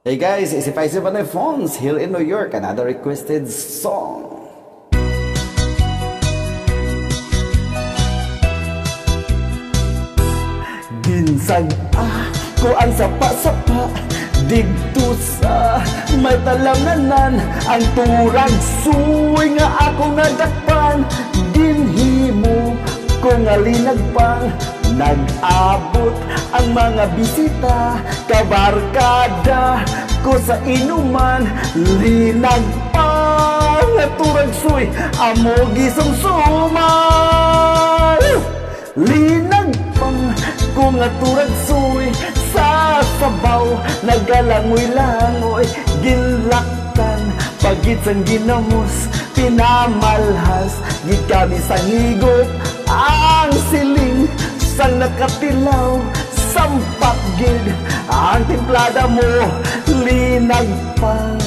Hey guys, it's Faisal on my phones here in New York. Another requested song. Ginsag ko ang sapa-sapa digto sa may talanganan. Ang turag suy nga ako nga dakpan. Ginhimo ko nga linagpang. Nag-abot ang mga bisita, kabarkada ko sa inuman. Linagpang at turag suy amo gisumsuman. Linagpang ko nga turag suy sa sabaw. Nagalangoy-langoy ginlaktan pagit sang ginamos pinamalhas. Gid kami sa higop ang siling sang nakatilaw. Sampak gid ang timplada mo. Linagpang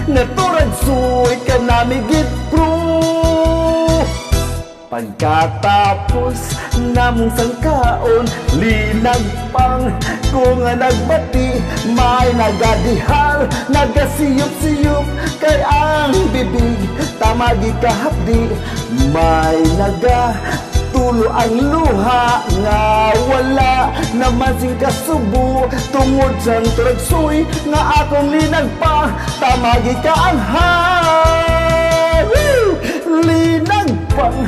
nga turag suy ka nami gid pro. Pagkatapos namong sangkaon, linagpang ko nga nagbati. May nagadihal, nagasiyop-siyop kay ang bibig tamagi kahapdi. May tulo ang luha nga wala naman sing kasubo. Tungod sang turag suy nga akong linagpa tamagi ka ang linagpang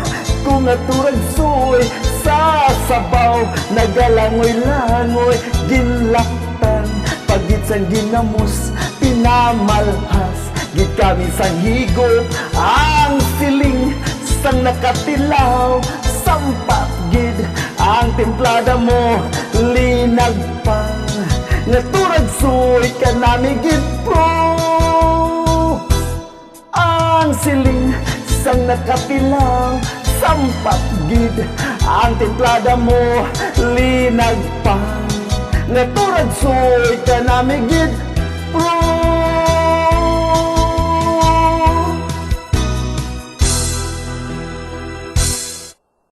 ko nga turag suy sa sabaw. Nagalangoy-langoy ginlaktan pagit sang ginamos pinamalhas. Gid kami sang higop ang siling sang nakatilaw. Sampak gid ang templada mo. Linagpang nga turag suy ka nami gid pro. Ang siling sang nakatilaw. Sampak gid ang templada mo. Linagpang nga turag suy ka nami gid